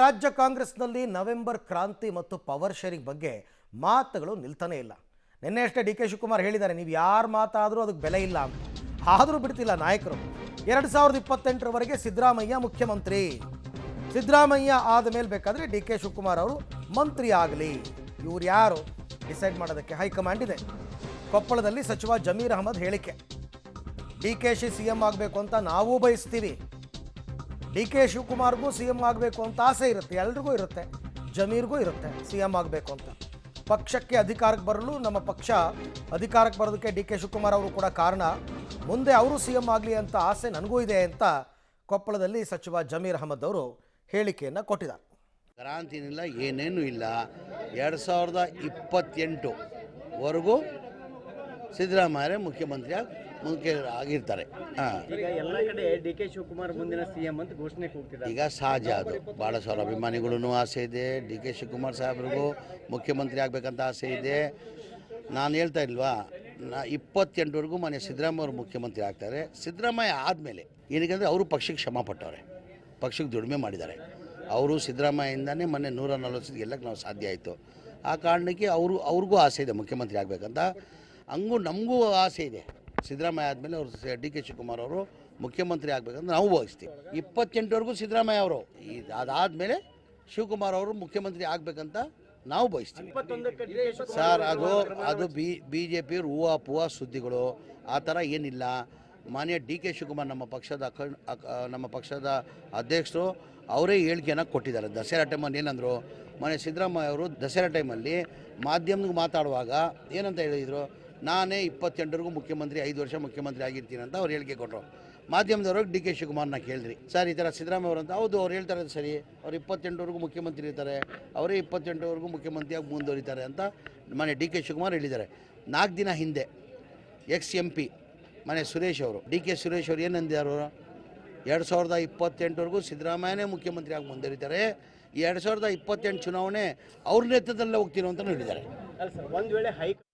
ರಾಜ್ಯ ಕಾಂಗ್ರೆಸ್ನಲ್ಲಿ ನವೆಂಬರ್ ಕ್ರಾಂತಿ ಮತ್ತು ಪವರ್ ಶೇರಿಂಗ್ ಬಗ್ಗೆ ಮಾತುಗಳು ನಿಲ್ತಾನೆ ಇಲ್ಲ. ನಿನ್ನೆ ಅಷ್ಟೇ ಡಿ ಕೆ ಶಿವಕುಮಾರ್ ಹೇಳಿದ್ದಾರೆ, ನೀವು ಯಾರು ಮಾತಾದರೂ ಅದಕ್ಕೆ ಬೆಲೆ ಇಲ್ಲ ಅಂತ. ಆದರೂ ಬಿಡ್ತಿಲ್ಲ ನಾಯಕರು. 2028ರವರೆಗೆ ಸಿದ್ದರಾಮಯ್ಯ ಮುಖ್ಯಮಂತ್ರಿ. ಸಿದ್ದರಾಮಯ್ಯ ಆದ ಮೇಲೆ ಬೇಕಾದರೆ ಡಿ ಕೆ ಶಿವಕುಮಾರ್ ಅವರು ಮಂತ್ರಿ ಆಗಲಿ. ಇವ್ರು ಯಾರು ಡಿಸೈಡ್ ಮಾಡೋದಕ್ಕೆ ಹೈಕಮಾಂಡ್ ಇದೆ. ಕೊಪ್ಪಳದಲ್ಲಿ ಸಚಿವ ಜಮೀರ್ ಅಹಮದ್ ಹೇಳಿಕೆ, D K she C M ಆಗಬೇಕು ಅಂತ ನಾವು ಬಯಸ್ತೀವಿ. ಡಿ ಕೆ ಶಿವಕುಮಾರ್ಗೂ ಸಿ ಎಂ ಆಗಬೇಕು ಅಂತ ಆಸೆ ಇರುತ್ತೆ, ಎಲ್ರಿಗೂ ಇರುತ್ತೆ, ಜಮೀರ್ಗೂ ಇರುತ್ತೆ ಸಿ ಎಂ ಆಗಬೇಕು ಅಂತ. ಪಕ್ಷಕ್ಕೆ ಅಧಿಕಾರಕ್ಕೆ ಬರಲು ನಮ್ಮ ಪಕ್ಷ ಅಧಿಕಾರಕ್ಕೆ ಬರೋದಕ್ಕೆ ಡಿ ಕೆ ಶಿವಕುಮಾರ್ ಅವರು ಕೂಡ ಕಾರಣ. ಮುಂದೆ ಅವರು ಸಿ ಎಂ ಆಗಲಿ ಅಂತ ಆಸೆ ನನಗೂ ಇದೆ ಅಂತ ಕೊಪ್ಪಳದಲ್ಲಿ ಸಚಿವ ಜಮೀರ್ ಅಹಮದ್ ಅವರು ಹೇಳಿಕೆಯನ್ನು ಕೊಟ್ಟಿದ್ದಾರೆ. ಕ್ರಾಂತಿನಿಲ್ಲ, ಏನೇನೂ ಇಲ್ಲ. 2028ವರೆಗೂ ಸಿದ್ದರಾಮಯ್ಯ ಮುಖ್ಯಮಂತ್ರಿ ಆಗಿರ್ತಾರೆ. ಈಗ ಎಲ್ಲ ಕಡೆ ಡಿ ಕೆ ಶಿವಕುಮಾರ್ ಮುಂದಿನ ಸಿಎಂ ಅಂತ ಘೋಷಣೆ ಕೂಗ್ತಿದ್ದಾರೆ. ಈಗ ಸಹಜ, ಅದು ಭಾಳ ಸಾವಿರ ಅಭಿಮಾನಿಗಳೂ ಆಸೆ ಇದೆ. ಡಿ ಕೆ ಶಿವಕುಮಾರ್ ಸಾಹೇಬ್ರಿಗೂ ಮುಖ್ಯಮಂತ್ರಿ ಆಗಬೇಕಂತ ಆಸೆ ಇದೆ. ನಾನು ಹೇಳ್ತಾ ಇಲ್ವಾ, 28ವರೆಗೂ ಮನೆ ಸಿದ್ದರಾಮಯ್ಯ ಅವರು ಮುಖ್ಯಮಂತ್ರಿ ಆಗ್ತಾರೆ. ಸಿದ್ದರಾಮಯ್ಯ ಆದಮೇಲೆ ಏನಕ್ಕೆ ಅವರು ಪಕ್ಷಕ್ಕೆ ಶ್ರಮ ಪಟ್ಟವ್ರೆ, ಪಕ್ಷಕ್ಕೆ ದುಡಿಮೆ ಮಾಡಿದ್ದಾರೆ. ಅವರು ಸಿದ್ದರಾಮಯ್ಯಯಿಂದನೇ ಮೊನ್ನೆ 140 ಗೆಲ್ಲಕ್ಕೆ ನಾವು ಸಾಧ್ಯ ಆಯಿತು. ಆ ಕಾರಣಕ್ಕೆ ಅವ್ರಿಗೂ ಆಸೆ ಇದೆ ಮುಖ್ಯಮಂತ್ರಿ ಆಗಬೇಕಂತ. ಹಂಗೂ ನಮಗೂ ಆಸೆ ಇದೆ. ಸಿದ್ದರಾಮಯ್ಯ ಆದಮೇಲೆ ಅವರು ಡಿ ಕೆ ಶಿವಕುಮಾರ್ ಅವರು ಮುಖ್ಯಮಂತ್ರಿ ಆಗಬೇಕಂತ ನಾವು ಭಾವಿಸ್ತೀವಿ. 28ವರೆಗೂ ಸಿದ್ದರಾಮಯ್ಯ ಅವರು, ಅದಾದಮೇಲೆ ಶಿವಕುಮಾರ್ ಅವರು ಮುಖ್ಯಮಂತ್ರಿ ಆಗಬೇಕಂತ ನಾವು ಬಯಸ್ತೀವಿ. ಸರ್, ಅದು ಬಿ ಜೆ ಪಿಯವ್ರು ಹೂವು ಸುದ್ದಿಗಳು, ಆ ಥರ ಏನಿಲ್ಲ. ಮಾನ್ಯ ಡಿ ಕೆ ಶಿವಕುಮಾರ್ ನಮ್ಮ ಪಕ್ಷದ ಅಧ್ಯಕ್ಷರು ಅವರೇ ಹೇಳಿಕೆಯನ್ನು ಕೊಟ್ಟಿದ್ದಾರೆ. ದಸರಾ ಟೈಮಲ್ಲಿ ಏನಂದರು, ಮಾನ್ಯ ಸಿದ್ದರಾಮಯ್ಯ ಅವರು ದಸರಾ ಟೈಮಲ್ಲಿ ಮಾಧ್ಯಮಕ್ಕೆ ಮಾತಾಡುವಾಗ ಏನಂತ ಹೇಳಿದರು, ನಾನೇ 28ವರೆಗೂ ಮುಖ್ಯಮಂತ್ರಿ, 5 ವರ್ಷ ಮುಖ್ಯಮಂತ್ರಿ ಆಗಿರ್ತೀನಿ ಅಂತ ಅವ್ರು ಹೇಳಿಕೆ ಕೊಟ್ಟರು. ಮಾಧ್ಯಮದವ್ರಿಗೆ ಡಿ ಕೆ ಶಿವಕುಮಾರ್ನ ಕೇಳಿದ್ರಿ, ಸರ್ ಈ ಥರ ಸಿದ್ದರಾಮಯ್ಯ ಅವರು ಅಂತ. ಹೌದು, ಅವ್ರು ಹೇಳ್ತಾರೆ ಸರಿ, ಅವ್ರು 28ವರೆಗೂ ಮುಖ್ಯಮಂತ್ರಿ ಇರ್ತಾರೆ, ಅವರೇ 28ವರೆಗೂ ಮುಖ್ಯಮಂತ್ರಿಯಾಗಿ ಮುಂದುವರಿತಾರೆ ಅಂತ ಮನೆ ಡಿ ಕೆ ಶಿವಕುಮಾರ್ ಹೇಳಿದ್ದಾರೆ. 4 ದಿನ ಹಿಂದೆ ex-MP ಮನೆ ಸುರೇಶ್ ಅವರು, ಡಿ ಕೆ ಸುರೇಶ್ ಅವರು ಏನಂದಿದ್ದಾರೆ, 2028ವರೆಗೂ ಸಿದ್ದರಾಮಯ್ಯನೇ ಮುಖ್ಯಮಂತ್ರಿ ಆಗಿ ಮುಂದುವರಿತಾರೆ, 2028 ಚುನಾವಣೆ ಅವ್ರ ನೇತೃತ್ವದಲ್ಲೇ ಹೋಗ್ತೀರೋ ಅಂತ ಹೇಳಿದ್ದಾರೆ. ಒಂದು ವೇಳೆ